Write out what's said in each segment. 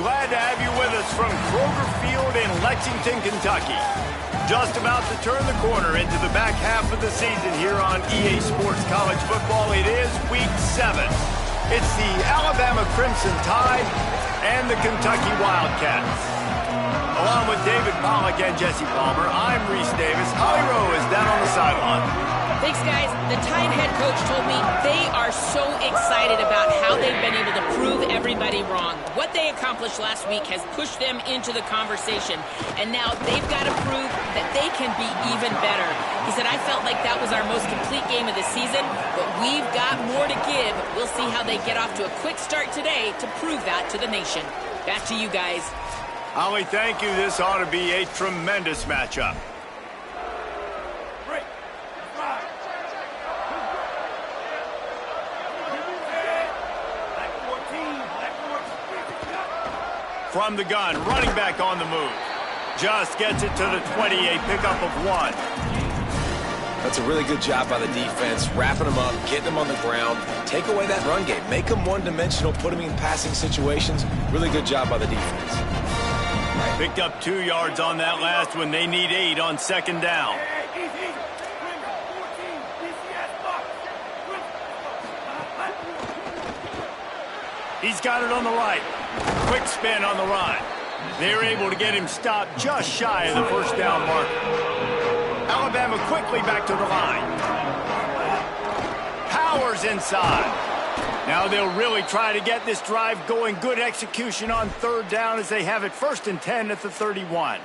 Glad to have you with us from Kroger Field in Lexington, Kentucky. Just about to turn the corner into the back half of the season here on EA Sports College Football. It is Week 7. It's the Alabama Crimson Tide and the Kentucky Wildcats. Along with David Pollack and Jesse Palmer, I'm Reese Davis. Holly Rowe is down on the sideline. Thanks, guys. The Tide head coach told me they are so excited about how they've been able to prove everybody wrong. What they accomplished last week has pushed them into the conversation, and now they've got to prove that they can be even better. He said, I felt like that was our most complete game of the season, but we've got more to give. We'll see how they get off to a quick start today to prove that to the nation. Back to you guys. Holly, thank you. This ought to be a tremendous matchup. From the gun, running back on the move. Just gets it to the 20, a pickup of 1. That's a really good job by the defense, wrapping them up, getting them on the ground, take away that run game, make them one-dimensional, put them in passing situations. Really good job by the defense. Picked up 2 yards on that last one. They need 8 on second down. He's got it on the right. Quick spin on the run. They're able to get him stopped just shy of the first down marker. Alabama quickly back to the line. Powers inside. Now they'll really try to get this drive going. Good execution on third down as they have it 1st and 10 at the 31.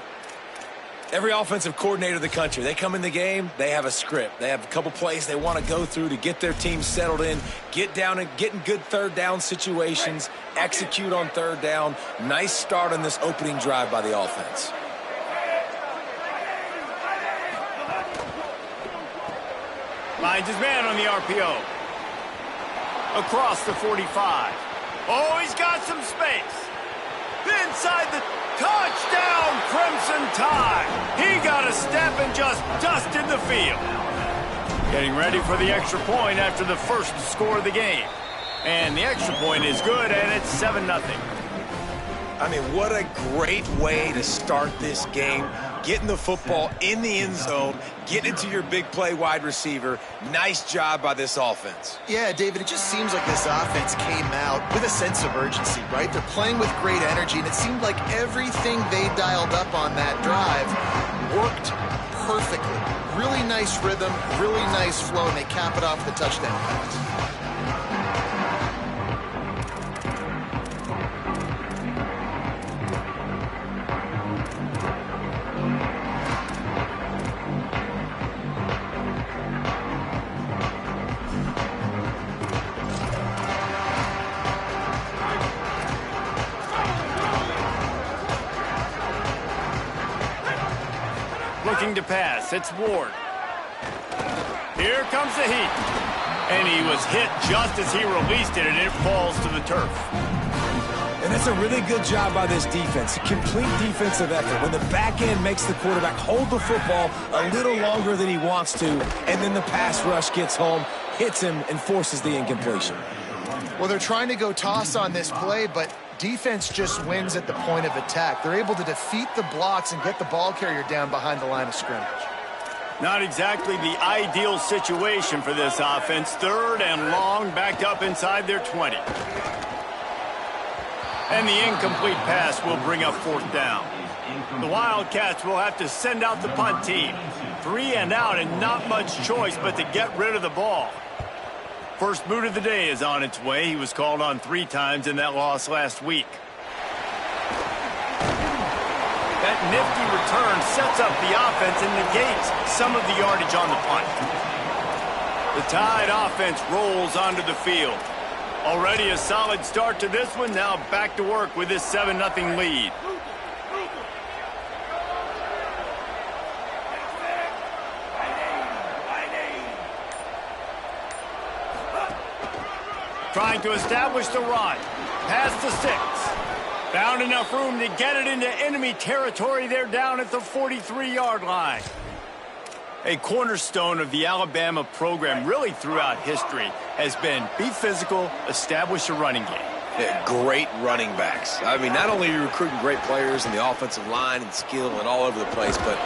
Every offensive coordinator in the country, they come in the game, they have a script. They have a couple plays they want to go through to get their team settled in, get down and get in good third down situations, execute on third down. Nice start on this opening drive by the offense. Finds his man on the RPO. Across the 45. Oh, he's got some space. Inside the touchdown, Crimson Tide. He got a step and just dusted the field. Getting ready for the extra point after the first score of the game. And the extra point is good, and it's 7-0. I mean, what a great way to start this game. Getting the football in the end zone, getting it to your big play wide receiver. Nice job by this offense. Yeah, David, it just seems like this offense came out with a sense of urgency, right? They're playing with great energy, and it seemed like everything they dialed up on that drive worked perfectly. Really nice rhythm, really nice flow, and they cap it off with a touchdown pass. Looking to pass, it's Ward. Here comes the heat. And he was hit just as he released it, and it falls to the turf. And that's a really good job by this defense. A complete defensive effort. When the back end makes the quarterback hold the football a little longer than he wants to, and then the pass rush gets home, hits him, and forces the incompletion. Well, they're trying to go toss on this play, but defense just wins at the point of attack. They're able to defeat the blocks and get the ball carrier down behind the line of scrimmage. Not exactly the ideal situation for this offense. 3rd and long, backed up inside their 20. And the incomplete pass will bring up 4th down. The Wildcats will have to send out the punt team. 3 and out, and not much choice but to get rid of the ball. First boot of the day is on its way. He was called on 3 times in that loss last week. That nifty return sets up the offense and negates some of the yardage on the punt. The Tide offense rolls onto the field. Already a solid start to this one. Now back to work with this 7-0 lead. Trying to establish the run. Past the 6. Found enough room to get it into enemy territory. They're down at the 43-yard line. A cornerstone of the Alabama program really throughout history has been be physical, establish a running game. Yeah, great running backs. I mean, not only are you recruiting great players in the offensive line and skill and all over the place, but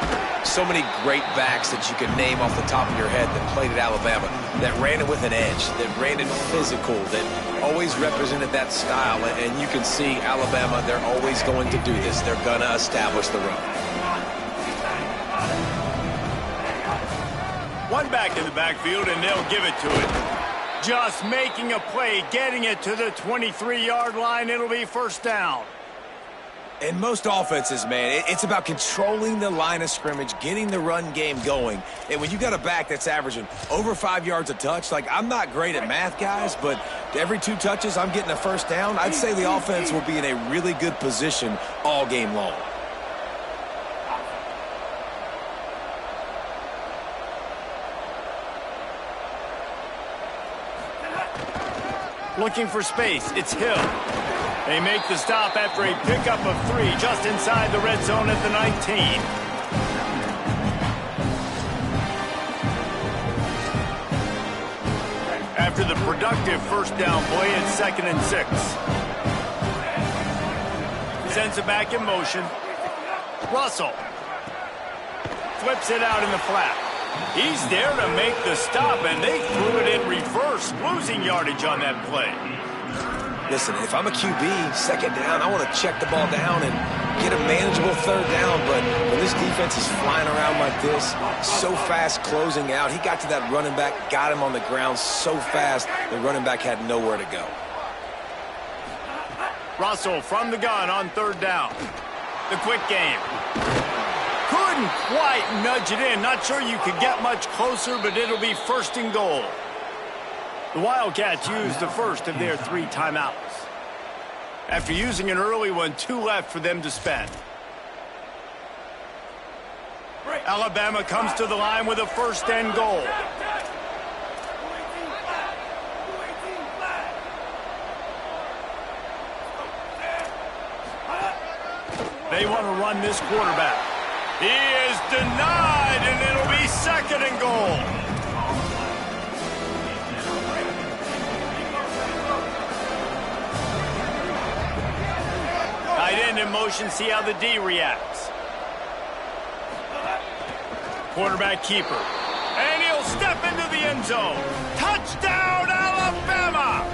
so many great backs that you can name off the top of your head that played at Alabama, that ran it with an edge, that ran it physical, that always represented that style. And you can see Alabama, they're always going to do this. They're going to establish the run. One back in the backfield, and they'll give it to it. Just making a play, getting it to the 23-yard line. It'll be first down. In most offenses, man, it's about controlling the line of scrimmage, getting the run game going. And when you got a back that's averaging over 5 yards a touch, like, I'm not great at math, guys, but every 2 touches, I'm getting a first down. I'd say the offense will be in a really good position all game long. Looking for space, it's Hill. They make the stop after a pickup of 3 just inside the red zone at the 19. After the productive first down play, it's 2nd and 6. Sends it back in motion. Russell flips it out in the flat. He's there to make the stop, and they threw it in reverse, losing yardage on that play. Listen, if I'm a QB, 2nd down, I want to check the ball down and get a manageable 3rd down. But when this defense is flying around like this, so fast closing out, he got to that running back, got him on the ground so fast, the running back had nowhere to go. Russell from the gun on 3rd down. The quick game. Couldn't quite nudge it in. Not sure you could get much closer, but it'll be 1st and goal. The Wildcats used the first of their 3 timeouts. After using an early one, 2 left for them to spend. Alabama comes to the line with a 1st and goal. They want to run this quarterback. He is denied, and it'll be 2nd and goal. Tight end in motion, see how the D reacts. Quarterback keeper. And he'll step into the end zone. Touchdown, Alabama!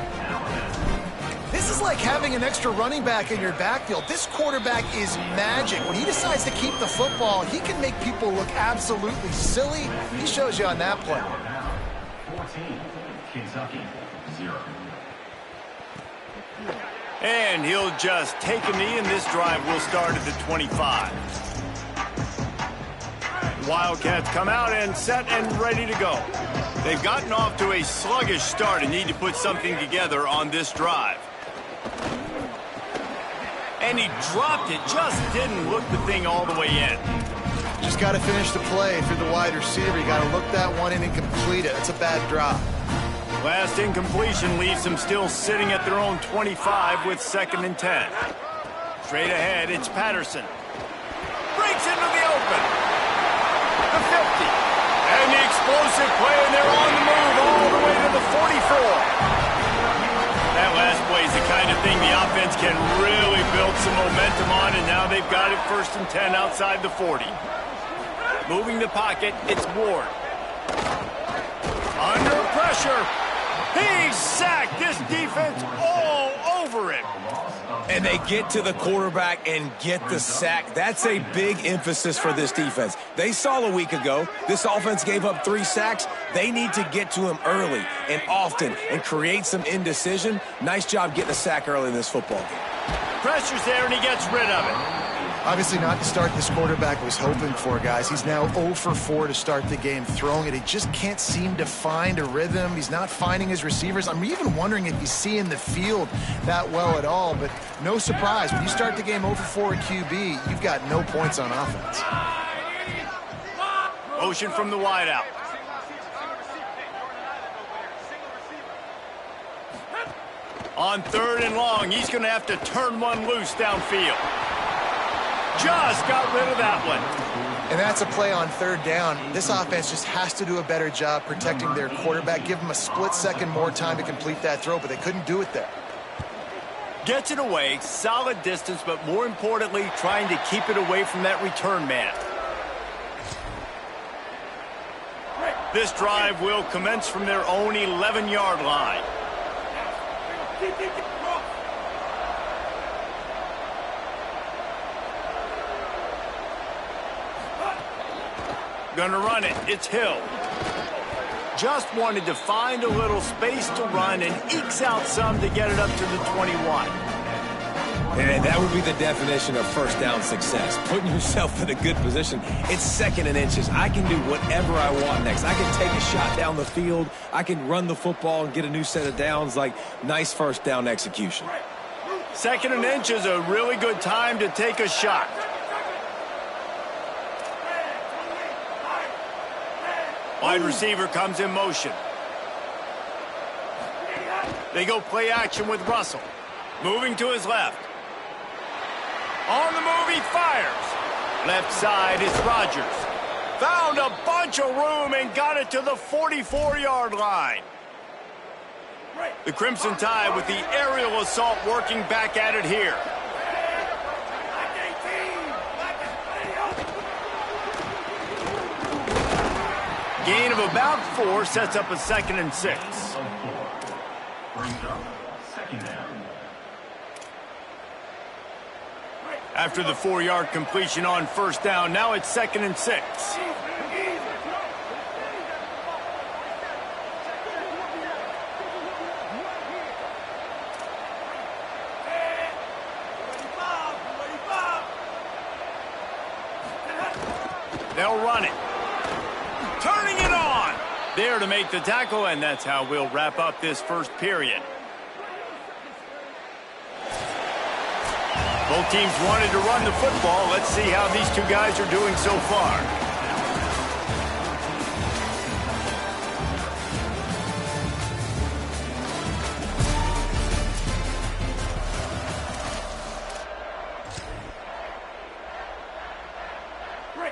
This is like having an extra running back in your backfield. This quarterback is magic. When he decides to keep the football, he can make people look absolutely silly. He shows you on that play. 14, Kentucky, 0. And he'll just take a knee, and this drive will start at the 25. Wildcats come out and set and ready to go. They've gotten off to a sluggish start and need to put something together on this drive. And he dropped it, just didn't look the thing all the way in. Just got to finish the play. If you're the wide receiver, you got to look that one in and complete it. That's a bad drop. Last incompletion leaves them still sitting at their own 25 with 2nd and 10. Straight ahead, it's Patterson. Breaks into the open. The 50. And the explosive play, and they're on the move all the way to the 44. That last play is the kind of thing the offense can really build some momentum on, and now they've got it 1st and 10 outside the 40. Moving the pocket, it's Ward. Under pressure. He's sacked. This defense all over it. And they get to the quarterback and get the sack. That's a big emphasis for this defense. They saw a week ago, this offense gave up 3 sacks. They need to get to him early and often and create some indecision. Nice job getting a sack early in this football game. Pressure's there, and he gets rid of it. Obviously not the start this quarterback was hoping for, guys. He's now 0 for 4 to start the game throwing it. He just can't seem to find a rhythm. He's not finding his receivers. I'm even wondering if he's seeing the field that well at all, but no surprise. When you start the game 0 for 4 at QB, you've got no points on offense. Motion from the wide out. On 3rd and long, he's going to have to turn one loose downfield. Just got rid of that one. And that's a play on 3rd down. This offense just has to do a better job protecting their quarterback. Give them a split second more time to complete that throw, but they couldn't do it there. Gets it away, solid distance, but more importantly, trying to keep it away from that return man. This drive will commence from their own 11-yard line. Gonna run it. It's Hill. Just wanted to find a little space to run and ekes out some to get it up to the 21. And that would be the definition of first down success, putting yourself in a good position. It's 2nd and inches. I can do whatever I want next. I can take a shot down the field. I can run the football and get a new set of downs. Like, nice first down execution. 2nd and inch is a really good time to take a shot. Wide receiver comes in motion. They go play action with Russell. Moving to his left. On the move, he fires. Left side is Rodgers. Found a bunch of room and got it to the 44-yard line. The Crimson Tide with the aerial assault working back at it here. Gain of about 4 sets up a 2nd and 6. Brings up 2nd down. After the 4-yard completion on 1st down, now it's 2nd and 6. They'll run it. Turning it on. There to make the tackle, and that's how we'll wrap up this first period. Both teams wanted to run the football. Let's see how these two guys are doing so far.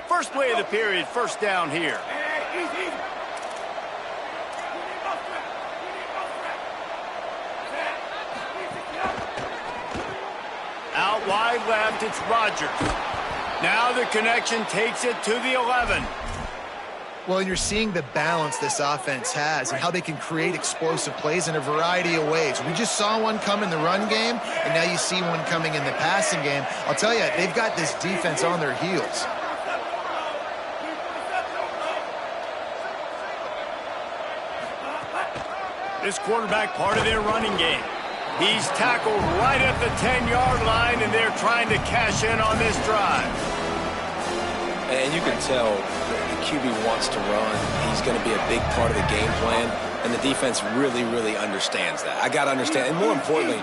First play of the period, 1st down here. Out wide left, it's Rodgers. Now the connection takes it to the 11. Well, you're seeing the balance this offense has and how they can create explosive plays in a variety of ways. We just saw one come in the run game, and now you see one coming in the passing game. I'll tell you, they've got this defense on their heels. This quarterback part of their running game. He's tackled right at the 10-yard line, and they're trying to cash in on this drive. And you can tell the QB wants to run. He's going to be a big part of the game plan, and the defense really, really understands that. I got to understand, and more importantly,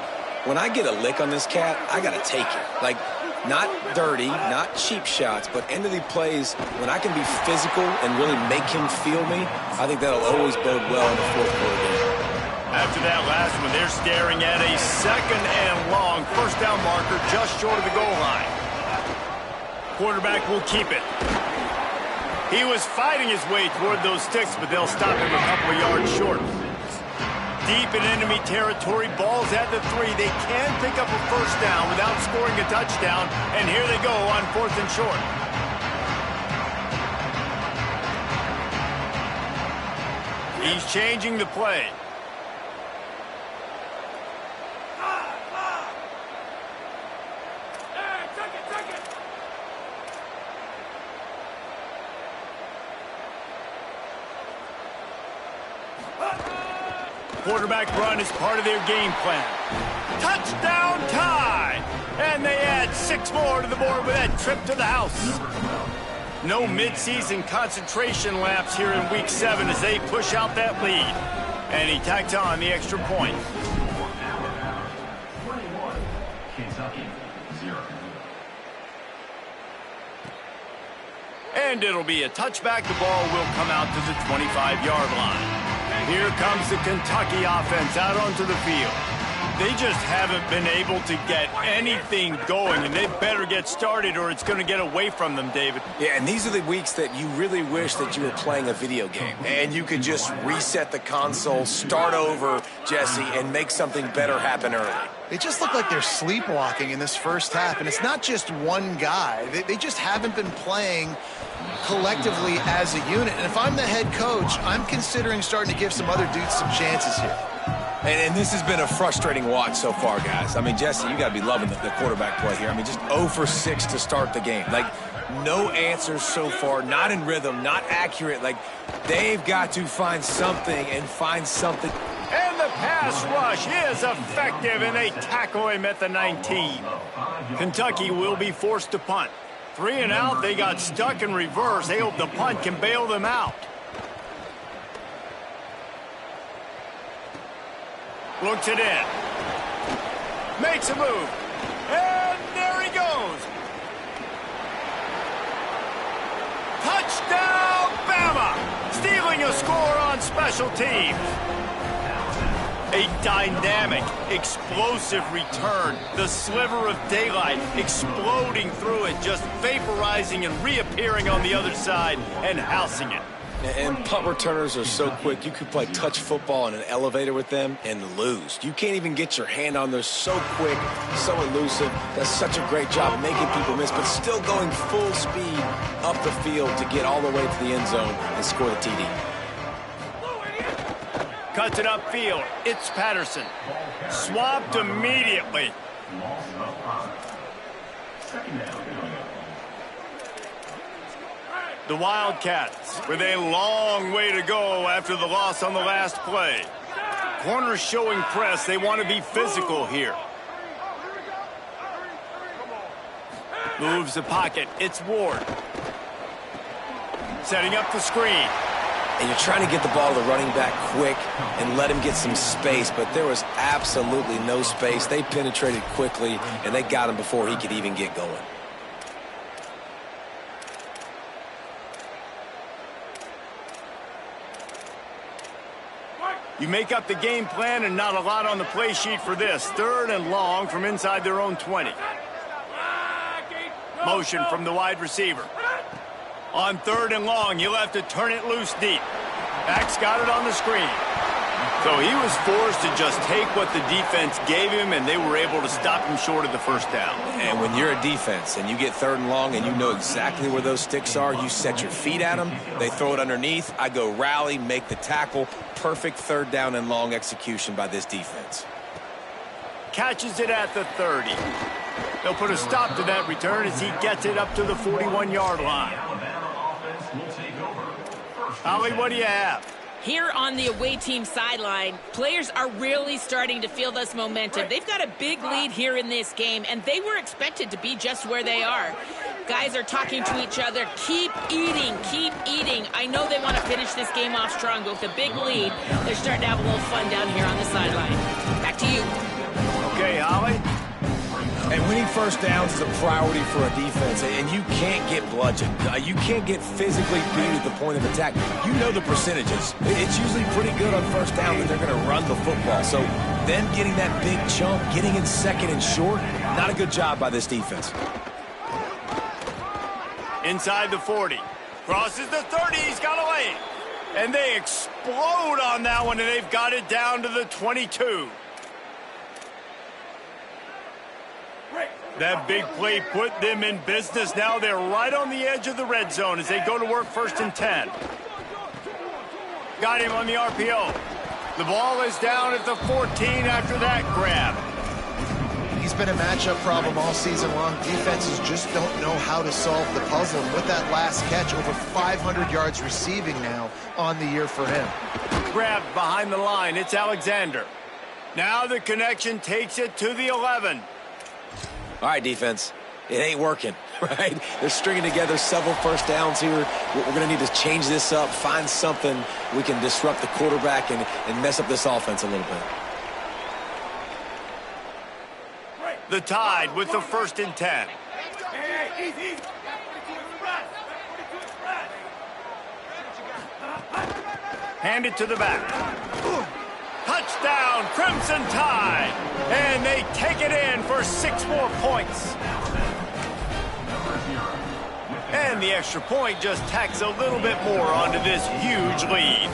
when I get a lick on this cat, I got to take it. Like, not dirty, not cheap shots, but end of the plays, when I can be physical and really make him feel me, I think that'll always bode well in the fourth quarter game. After that last one, they're staring at a 2nd and long 1st down marker just short of the goal line. Quarterback will keep it. He was fighting his way toward those sticks, but they'll stop him a couple of yards short. Deep in enemy territory, ball's at the 3. They can pick up a 1st down without scoring a touchdown, and here they go on 4th and short. He's changing the play. quarterback run is part of their game plan. Touchdown tie! And they add 6 more to the board with that trip to the house. No midseason concentration laps here in Week 7 as they push out that lead. And he tacked on the extra point. 21, Kentucky, 0. And it'll be a touchback. The ball will come out to the 25-yard line. Here comes the Kentucky offense out onto the field. They just haven't been able to get anything going, and they better get started or it's going to get away from them, David. Yeah, and these are the weeks that you really wish that you were playing a video game and you could just reset the console, start over, Jesse, and make something better happen early. They just look like they're sleepwalking in this first half, and it's not just one guy. They just haven't been playing collectively as a unit. And if I'm the head coach, I'm considering starting to give some other dudes some chances here. And this has been a frustrating watch so far, guys. I mean, Jesse, you got to be loving the quarterback play here. I mean, just 0 for 6 to start the game. Like, no answers so far, not in rhythm, not accurate. Like, they've got to find something and find something. And the pass rush is effective, and they tackle him at the 19. Kentucky will be forced to punt. 3 and out, they got stuck in reverse. They hope the punt can bail them out. Looks it in. Makes a move. And there he goes. Touchdown, Bama! Stealing a score on special teams. A dynamic, explosive return. The sliver of daylight exploding through it, just vaporizing and reappearing on the other side and housing it. And punt returners are so quick. You could play touch football in an elevator with them and lose. You can't even get your hand on them. So quick, so elusive. Does such a great job making people miss, but still going full speed up the field to get all the way to the end zone and score the TD. Cuts it upfield. It's Patterson. Swapped immediately. Loss of 5. Second down. The Wildcats with a long way to go after the loss on the last play. Corners showing press. They want to be physical here. Moves the pocket. It's Ward. Setting up the screen. And you're trying to get the ball to the running back quick and let him get some space, but there was absolutely no space. They penetrated quickly, and they got him before he could even get going. You make up the game plan and not a lot on the play sheet for this. 3rd and long from inside their own 20. Motion from the wide receiver. On 3rd and long, you'll have to turn it loose deep. Back's got it on the screen. So he was forced to just take what the defense gave him, and they were able to stop him short of the first down. And when you're a defense and you get 3rd and long and you know exactly where those sticks are, you set your feet at them, they throw it underneath, I go rally, make the tackle. Perfect 3rd down and long execution by this defense. Catches it at the 30. They'll put a stop to that return as he gets it up to the 41-yard line. Alabama offense will take over. Holly, what do you have? Here on the away team sideline, players are really starting to feel this momentum. They've got a big lead here in this game, and they were expected to be just where they are. Guys are talking to each other. Keep eating, keep eating. I know they want to finish this game off strong, but with a big lead, they're starting to have a little fun down here on the sideline. Back to you. Okay, Holly. And winning first downs is a priority for a defense, and you can't get bludgeoned. You can't get physically beat at the point of attack. You know the percentages. It's usually pretty good on first down that they're going to run the football. So them getting that big chunk, getting in 2nd and short, not a good job by this defense. Inside the 40. Crosses the 30. He's got a lane. And they explode on that one, and they've got it down to the 22. That big play put them in business. Now they're right on the edge of the red zone as they go to work 1st and 10. Got him on the RPO. The ball is down at the 14 after that grab. He's been a matchup problem all season long. Defenses just don't know how to solve the puzzle. And with that last catch, over 500 yards receiving now on the year for him. grabbed behind the line. It's Alexander. Now the connection takes it to the 11. All right, defense. It ain't working, right? They're stringing together several first downs here. We're going to need to change this up, find something we can disrupt the quarterback and mess up this offense a little bit. The Tide with the 1st and 10. Hand it to the back. Touchdown, Crimson Tide. And they take it in for 6 more points. And the extra point just tacks a little bit more onto this huge lead.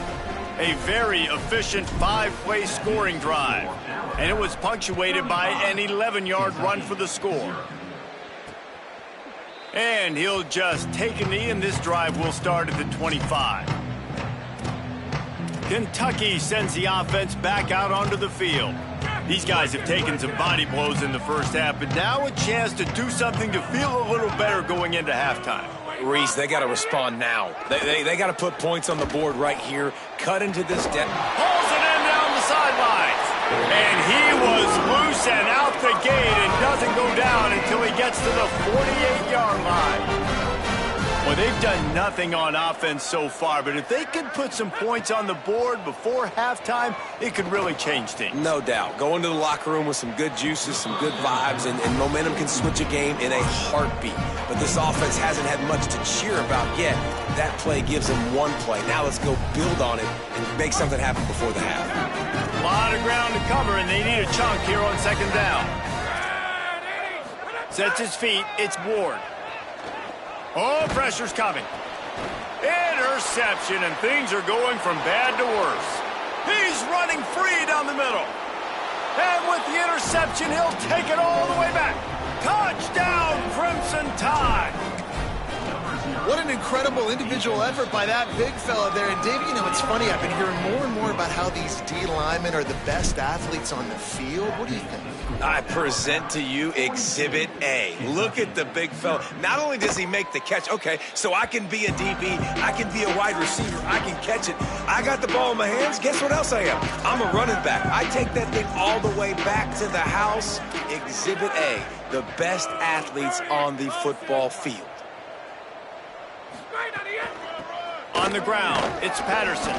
A very efficient 5-play scoring drive. And it was punctuated by an 11-yard run for the score. And he'll just take a knee, and this drive will start at the 25. Kentucky sends the offense back out onto the field. These guys have taken some body blows in the first half, but now a chance to do something to feel a little better going into halftime. Reese, they got to respond now. They got to put points on the board right here. Cut into this depth. Pulls it in down the sidelines. And he was loose and out the gate and doesn't go down until he gets to the 48-yard line. Well, they've done nothing on offense so far, but if they could put some points on the board before halftime, it could really change things. No doubt. Go into the locker room with some good juices, some good vibes, and momentum can switch a game in a heartbeat. But this offense hasn't had much to cheer about yet. That play gives them one play. Now let's go build on it and make something happen before the half. A lot of ground to cover, and they need a chunk here on 2nd down. Sets his feet. It's Ward. Oh, pressure's coming. Interception, and things are going from bad to worse. He's running free down the middle. And with the interception, he'll take it all the way back. Touchdown, Crimson Tide. What an incredible individual effort by that big fella there. And, Dave, you know, it's funny. I've been hearing more and more about how these D linemen are the best athletes on the field. What do you think? I present to you Exhibit A. Look at the big fella. Not only does he make the catch, okay, so I can be a DB, I can be a wide receiver, I can catch it. I got the ball in my hands. Guess what else I am? I'm a running back. I take that thing all the way back to the house. Exhibit A, the best athletes on the football field. On the ground, it's Patterson.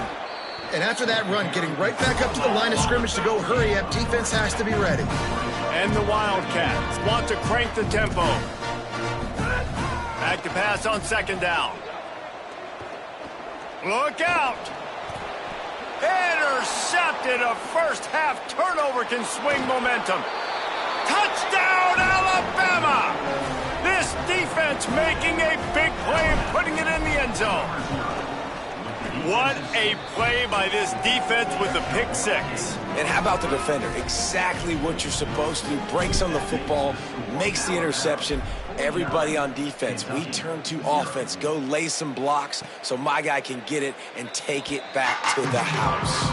And after that run, getting right back up to the line of scrimmage to go hurry up, defense has to be ready. And the Wildcats want to crank the tempo. Back to pass on 2nd down. Look out! Intercepted. A first-half turnover can swing momentum. Touchdown, Alabama! This defense making a big play and putting it in the end zone. What a play by this defense with the pick 6. And how about the defender? Exactly what you're supposed to do. Breaks on the football, makes the interception. Everybody on defense, we turn to offense. Go lay some blocks so my guy can get it and take it back to the house.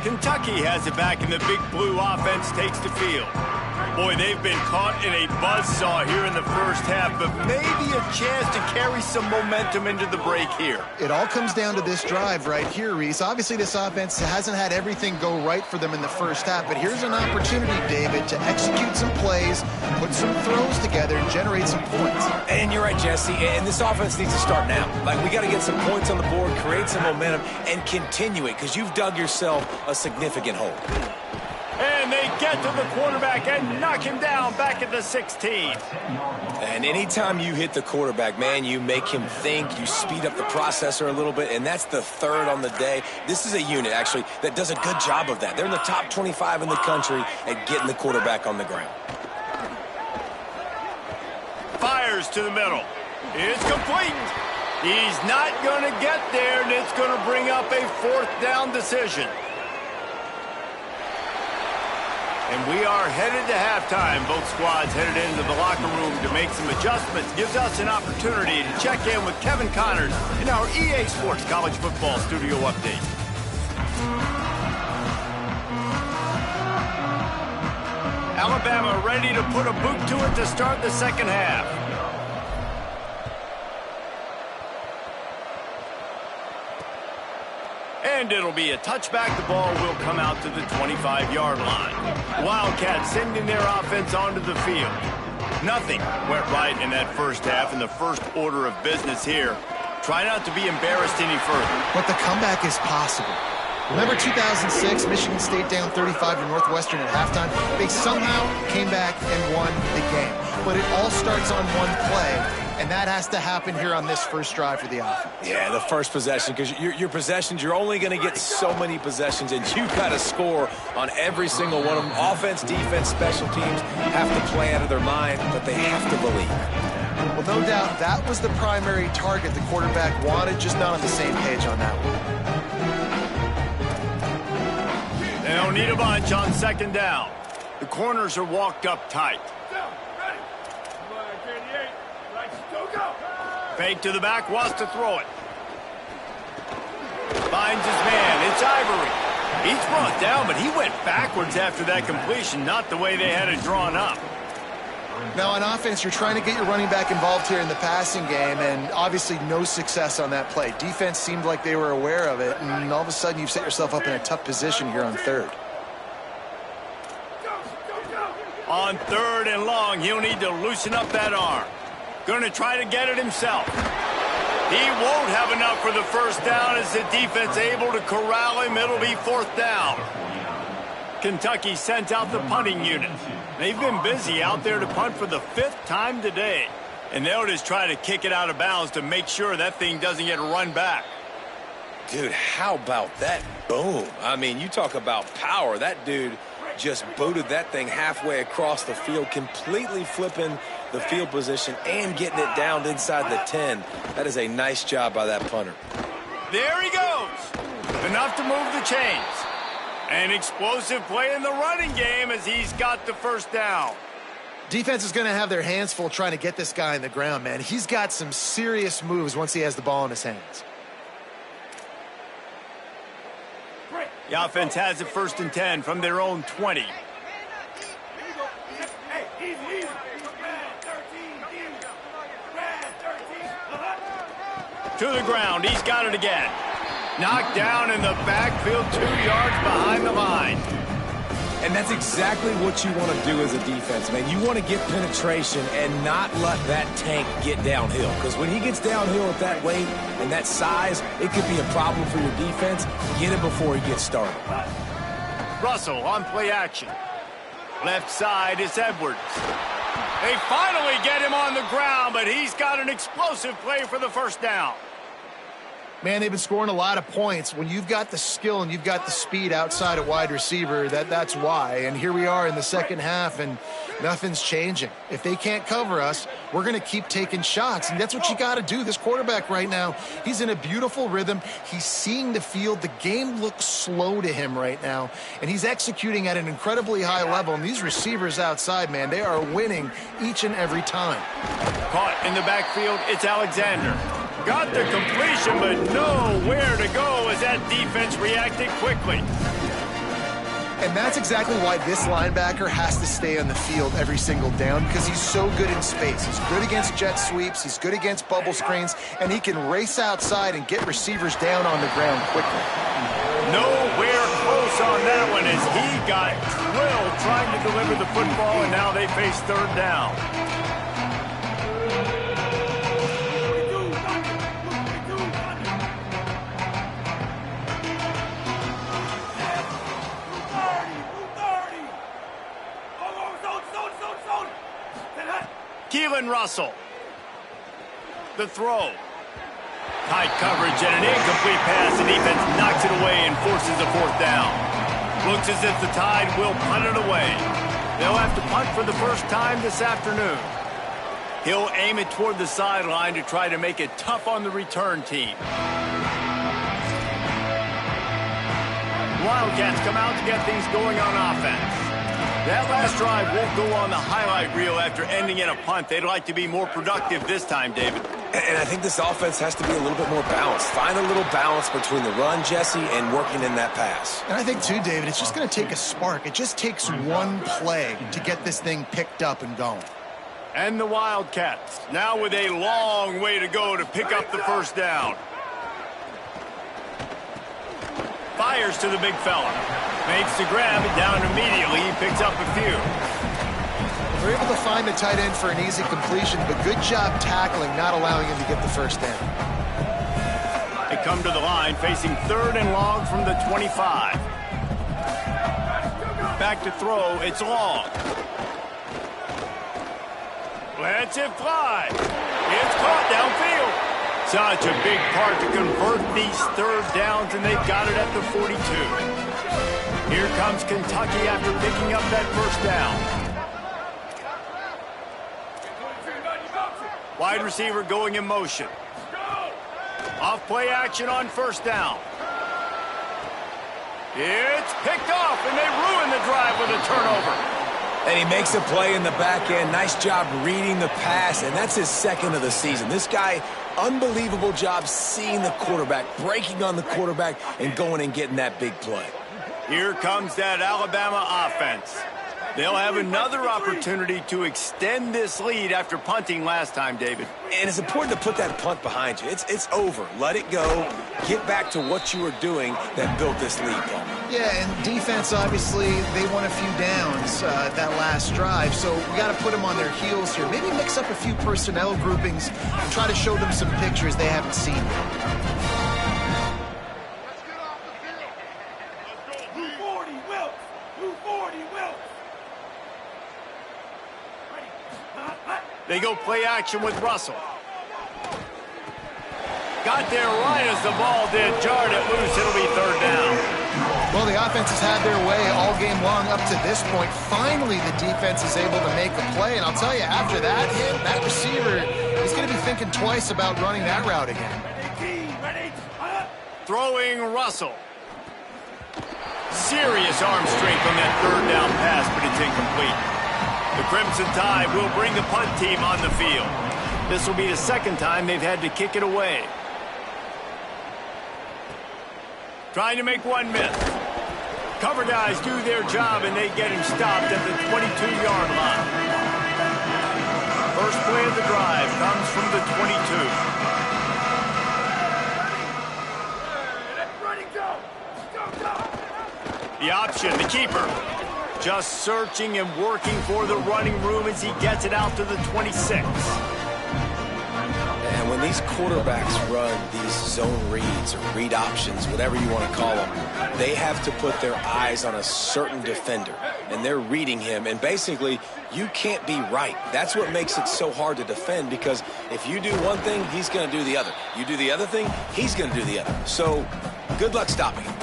Kentucky has it back, and the big blue offense takes the field. Boy, they've been caught in a buzzsaw here in the first half, but maybe a chance to carry some momentum into the break here. It all comes down to this drive right here, Reese. Obviously, this offense hasn't had everything go right for them in the first half, but here's an opportunity, David, to execute some plays, put some throws together, and generate some points. And you're right, Jesse, and this offense needs to start now. Like, we got to get some points on the board, create some momentum, and continue it, because you've dug yourself a significant hole. And they get to the quarterback and knock him down back at the 16. And anytime you hit the quarterback, man, you make him think, you speed up the processor a little bit, and that's the 3rd on the day. This is a unit, actually, that does a good job of that. They're in the top 25 in the country at getting the quarterback on the ground. Fires to the middle. It's complete. He's not going to get there, and it's going to bring up a 4th down decision. And we are headed to halftime. Both squads headed into the locker room to make some adjustments. Gives us an opportunity to check in with Kevin Connors in our EA Sports College Football Studio Update. Alabama ready to put a boot to it to start the second half. And it'll be a touchback. The ball will come out to the 25-yard line. Wildcats sending their offense onto the field. Nothing went right in that first half, and the first order of business here. Try not to be embarrassed any further. But the comeback is possible. Remember 2006, Michigan State down 35 to Northwestern at halftime? They somehow came back and won the game. But it all starts on one play, and that has to happen here on this first drive for the offense. Yeah, the first possession, because your possessions, you're only going to get so many possessions, and you've got to score on every single one of them. Offense, defense, special teams have to play out of their mind, but they have to believe. Well, no doubt that was the primary target the quarterback wanted, just not on the same page on that one. They don't need a bunch on second down. The corners are walked up tight. Fake to the back, wants to throw it. Finds his man, it's Ivory. He's brought down, but he went backwards after that completion, not the way they had it drawn up. Now on offense, you're trying to get your running back involved here in the passing game, and obviously no success on that play. Defense seemed like they were aware of it, and all of a sudden you've set yourself up in a tough position here on third. On third and long, he'll need to loosen up that arm. Going to try to get it himself. He won't have enough for the first down as the defense able to corral him. It'll be fourth down. Kentucky sent out the punting unit. They've been busy out there to punt for the 5th time today. And they'll just try to kick it out of bounds to make sure that thing doesn't get run back. Dude, how about that boom? I mean, you talk about power. That dude just booted that thing halfway across the field, completely flipping the field position and getting it down inside the 10. That is a nice job by that punter. There he goes. Enough to move the chains. An explosive play in the running game as he's got the first down. Defense is going to have their hands full trying to get this guy in the ground, man. He's got some serious moves once he has the ball in his hands. The offense has it 1st and 10 from their own 20. To the ground, he's got it again. Knocked down in the backfield, 2 yards behind the line. And that's exactly what you want to do as a defense, man. You want to get penetration and not let that tank get downhill. Because when he gets downhill at that weight and that size, it could be a problem for your defense. Get him before he gets started. Russell on play action. Left side is Edwards. They finally get him on the ground, but he's got an explosive play for the first down. Man, they've been scoring a lot of points. When you've got the skill and you've got the speed outside at wide receiver, that's why. And here we are in the second half, and nothing's changing. If they can't cover us, we're going to keep taking shots, and that's what you got to do. This quarterback right now, he's in a beautiful rhythm. He's seeing the field. The game looks slow to him right now, and he's executing at an incredibly high level. And these receivers outside, man, they are winning each and every time. Caught in the backfield, it's Alexander. Got the completion, but nowhere to go as that defense reacted quickly. And that's exactly why this linebacker has to stay on the field every single down, because he's so good in space. He's good against jet sweeps, he's good against bubble screens, and he can race outside and get receivers down on the ground quickly. Nowhere close on that one as he got drilled trying to deliver the football, and now they face third down. Keelan Russell. The throw. Tight coverage and an incomplete pass. The defense knocks it away and forces a fourth down. Looks as if the Tide will punt it away. They'll have to punt for the first time this afternoon. He'll aim it toward the sideline to try to make it tough on the return team. Wildcats come out to get things going on offense. That last drive won't go on the highlight reel after ending in a punt. They'd like to be more productive this time, David. And I think this offense has to be a little bit more balanced. Find a little balance between the run, Jesse, and working in that pass. And I think, too, David, it's just going to take a spark. It just takes one play to get this thing picked up and going. And the Wildcats, now with a long way to go to pick up the first down. fires to the big fella. Makes the grab and down immediately. He picks up a few. They're able to find the tight end for an easy completion, but good job tackling, not allowing him to get the first down. They come to the line, facing 3rd and long from the 25. Back to throw. It's long. Lets it fly. It's caught downfield. Such a big part to convert these 3rd downs, and they've got it at the 42. Here comes Kentucky after picking up that first down. Wide receiver going in motion. Off play action on first down. It's picked off, and they ruin the drive with a turnover. And he makes a play in the back end. Nice job reading the pass, and that's his 2nd of the season. This guy, unbelievable job seeing the quarterback, breaking on the quarterback, and going and getting that big play. Here comes that Alabama offense. They'll have another opportunity to extend this lead after punting last time, David. And it's important to put that punt behind you. It's over. Let it go. Get back to what you were doing that built this lead, Paul. Yeah, and defense, obviously, they won a few downs that last drive, so we got to put them on their heels here. Maybe mix up a few personnel groupings and try to show them some pictures they haven't seen yet. They go play action with Russell. Got there right as the ball did. Jarred it loose. It'll be 3rd down. Well, the offense has had their way all game long up to this point. Finally, the defense is able to make a play. And I'll tell you, after that hit, that receiver is going to be thinking twice about running that route again. Throwing Russell. Serious arm strength on that 3rd down pass, but it's incomplete. The Crimson Tide will bring the punt team on the field. This will be the 2nd time they've had to kick it away. Trying to make one miss. Cover guys do their job, and they get him stopped at the 22-yard line. First play of the drive comes from the 22. The option, the keeper. Just searching and working for the running room as he gets it out to the 26. And when these quarterbacks run these zone reads or read options, whatever you want to call them, they have to put their eyes on a certain defender. And they're reading him. And basically, you can't be right. That's what makes it so hard to defend, because if you do one thing, he's going to do the other. You do the other thing, he's going to do the other. So good luck stopping him.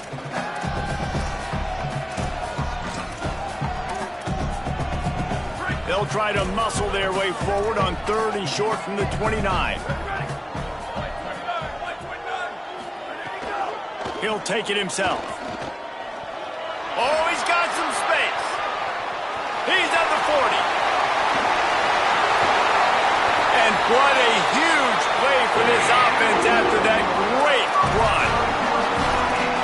They'll try to muscle their way forward on 3rd and short from the 29. He'll take it himself. Oh, he's got some space. He's at the 40. And what a huge play for this offense after that great run.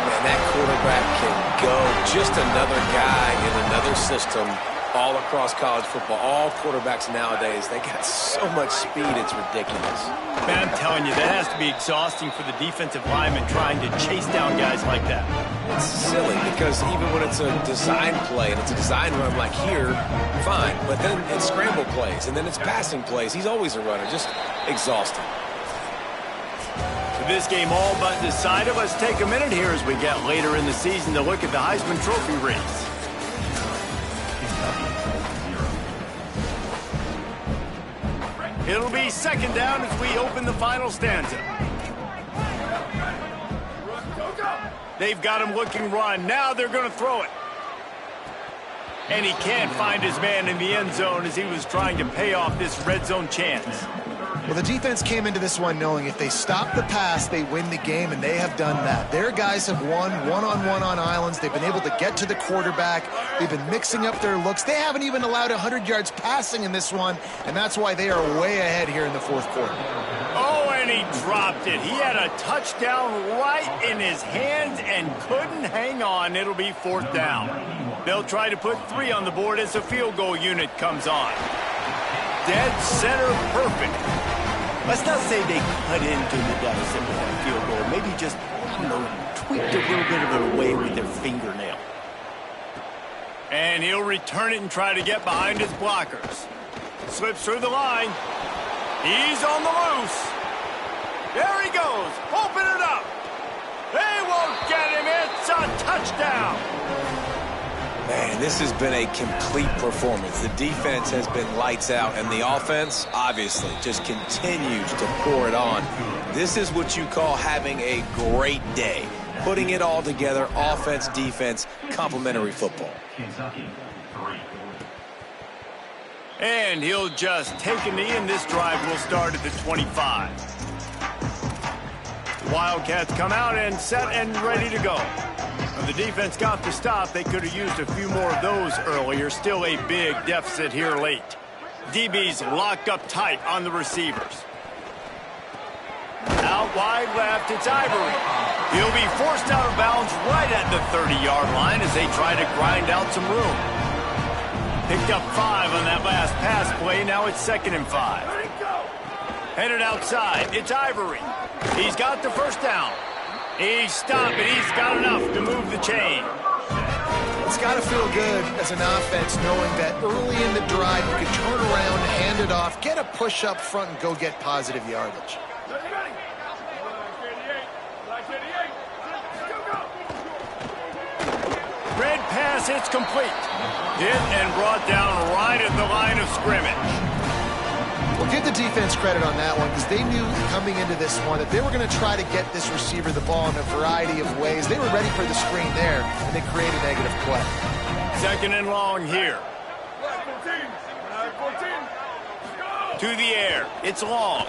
And that quarterback can go. Just another guy in another system. All across college football, all quarterbacks nowadays, they got so much speed, it's ridiculous. Man, I'm telling you, that has to be exhausting for the defensive lineman trying to chase down guys like that. It's silly, because even when it's a design play and it's a design run like here, fine. But then it's scramble plays, and then it's passing plays. He's always a runner, just exhausting. With this game all but decided, let's take a minute here as we get later in the season to look at the Heisman Trophy race. It'll be 2nd down as we open the final stanza. They've got him looking run. Now they're going to throw it. And he can't find his man in the end zone as he was trying to pay off this red zone chance. Well, the defense came into this one knowing if they stop the pass, they win the game, and they have done that. Their guys have won one-on-one on islands. They've been able to get to the quarterback. They've been mixing up their looks. They haven't even allowed 100 yards passing in this one, and that's why they are way ahead here in the 4th quarter. Oh, and he dropped it. He had a touchdown right in his hands and couldn't hang on. It'll be 4th down. They'll try to put 3 on the board as the field goal unit comes on. Dead center perfect. Let's not say they cut into the deficit with that field goal. Maybe just I don't know, tweaked a little bit of it away with their fingernail. And he'll return it and try to get behind his blockers. Slips through the line. He's on the loose. There he goes. Open it up. They won't get him. It's a touchdown. Man, this has been a complete performance. The defense has been lights out, and the offense, obviously, just continues to pour it on. This is what you call having a great day. Putting it all together, offense, defense, complementary football. Kentucky, 3. And he'll just take a knee, and this drive will start at the 25. The Wildcats come out and set and ready to go. When the defense got the stop, they could have used a few more of those earlier. Still a big deficit here late. DB's locked up tight on the receivers. Out wide left, it's Ivory. He'll be forced out of bounds right at the 30-yard line as they try to grind out some room. Picked up 5 on that last pass play. Now it's 2nd and 5. Headed outside, it's Ivory. He's got the first down. He's stopped, and he's got enough to move the chain. It's got to feel good as an offense knowing that early in the drive you can turn around, hand it off, get a push up front, and go get positive yardage. Red pass, it's complete. Hit and brought down right at the line of scrimmage. Well, give the defense credit on that one because they knew coming into this one that they were going to try to get this receiver the ball in a variety of ways. They were ready for the screen there, and they created a negative play. 2nd and long here. To the air. It's long.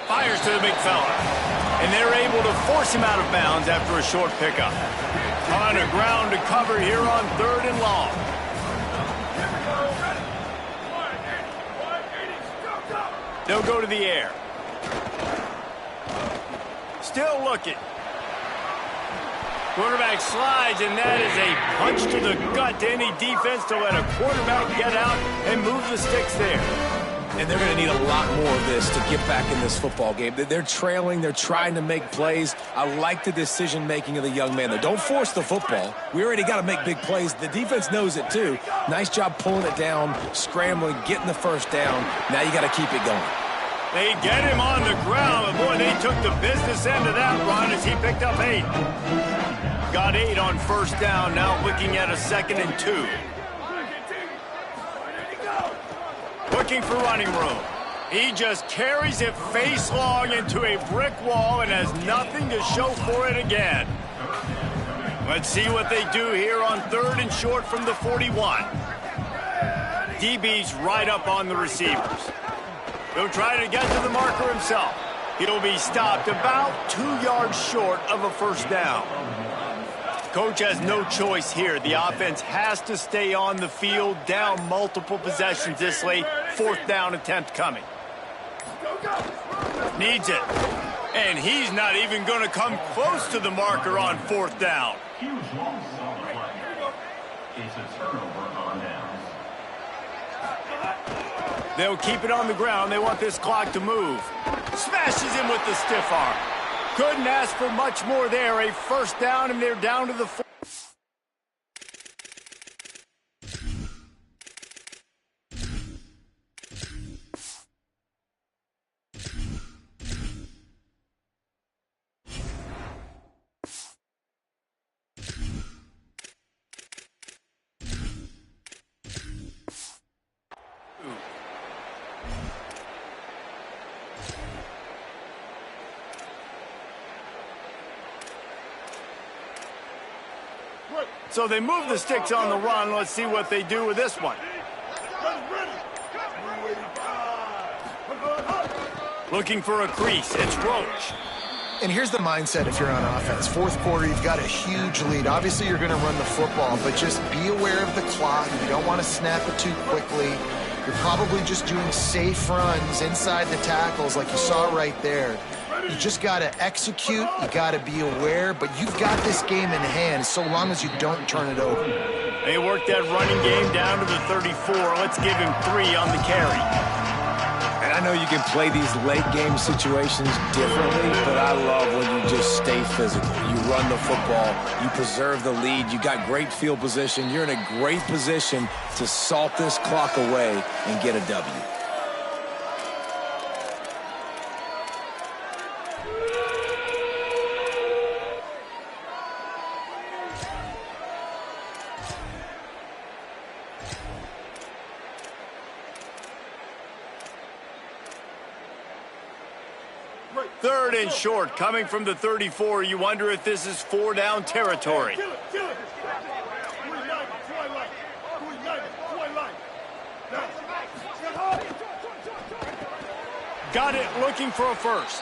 Fires to the big fella. And they're able to force him out of bounds after a short pickup. On a ground to cover here on 3rd and long. They'll go to the air. Still looking. Quarterback slides, and that is a punch to the gut to any defense to let a quarterback get out and move the sticks there. And they're going to need a lot more of this to get back in this football game. They're trailing. They're trying to make plays. I like the decision-making of the young man, though. Don't force the football. We already got to make big plays. The defense knows it, too. Nice job pulling it down, scrambling, getting the first down. Now you got to keep it going. They get him on the ground, but boy, they took the business end of that run as he picked up 8. Got 8 on first down, now looking at a 2nd and 2. Looking for running room. He just carries it face long into a brick wall and has nothing to show for it again. Let's see what they do here on 3rd and short from the 41. DB's right up on the receivers. He'll try to get to the marker himself. He'll be stopped about 2 yards short of a first down. Coach has no choice here. The offense has to stay on the field, down multiple possessions this late. 4th down attempt coming. Needs it. And he's not even going to come close to the marker on 4th down. Huge loss on the play. It's a turnover on downs. They'll keep it on the ground. They want this clock to move. Smashes him with the stiff arm. Couldn't ask for much more there. A first down, and they're down to the 4. So they move the sticks on the run. Let's see what they do with this one. Looking for a crease. It's Roach. And here's the mindset if you're on offense. 4th quarter, you've got a huge lead. Obviously, you're going to run the football, but just be aware of the clock. You don't want to snap it too quickly. You're probably just doing safe runs inside the tackles like you saw right there. You just got to execute. You got to be aware, but you've got this game in hand so long as you don't turn it over. They work that running game down to the 34. Let's give him 3 on the carry. And I know you can play these late game situations differently, but I love when you just stay physical. You run the football, you preserve the lead, you got great field position, you're in a great position to salt this clock away and get a W. Third and short, coming from the 34. You wonder if this is 4-down territory. Got it, looking for a first.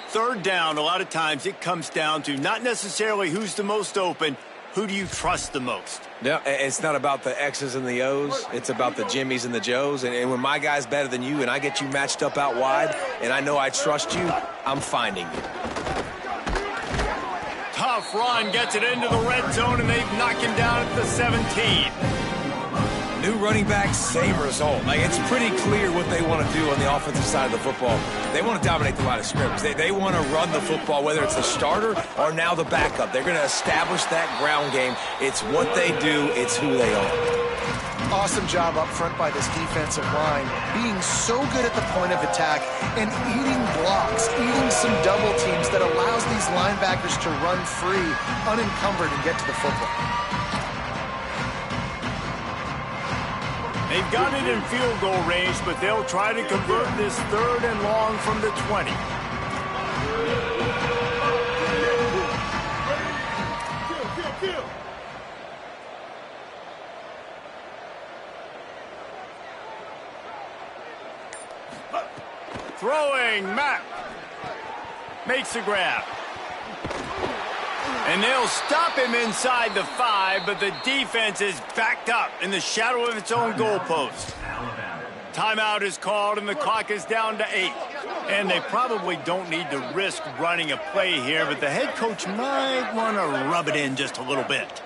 Third down, a lot of times it comes down to not necessarily who's the most open, who do you trust the most? No, it's not about the X's and the O's. It's about the Jimmies and the Joes. And when my guy's better than you and I get you matched up out wide and I know I trust you, I'm finding you. Tough run, gets it into the red zone, and they've knocked him down at the 17. New running back, same result. Like, it's pretty clear what they want to do on the offensive side of the football. They want to dominate the line of scrimmage. They want to run the football, whether it's the starter or now the backup. They're going to establish that ground game. It's what they do. It's who they are. Awesome job up front by this defensive line, being so good at the point of attack and eating blocks, eating some double teams that allows these linebackers to run free, unencumbered, and get to the football. They've got it in field goal range, but they'll try to convert this third and long from the 20. Throwing, Mack. Makes the grab. And they'll stop him inside the 5, but the defense is backed up in the shadow of its own goalpost. Timeout is called, and the clock is down to 8. And they probably don't need to risk running a play here, but the head coach might want to rub it in just a little bit.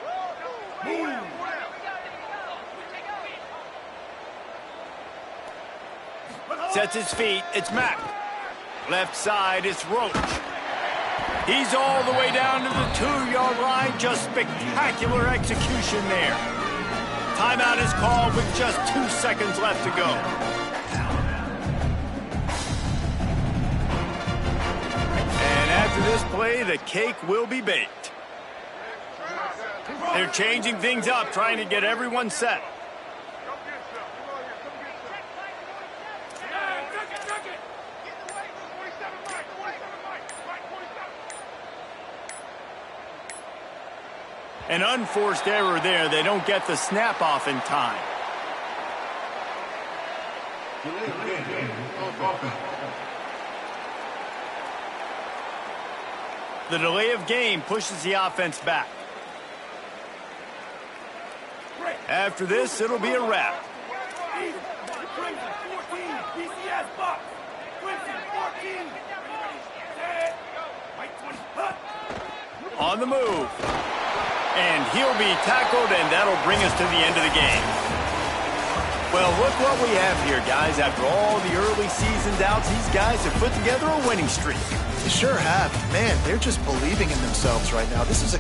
Sets his feet. It's Mack. Left side, it's Roach. He's all the way down to the 2-yard line. Just spectacular execution there. Timeout is called with just 2 seconds left to go. And after this play, the cake will be baked. They're changing things up, trying to get everyone set. An unforced error there. They don't get the snap off in time. The delay of game pushes the offense back. After this, it'll be a wrap. On the move. And he'll be tackled, and that'll bring us to the end of the game. Well, look what we have here, guys. After all the early season doubts, these guys have put together a winning streak. They sure have. Man, they're just believing in themselves right now. This is a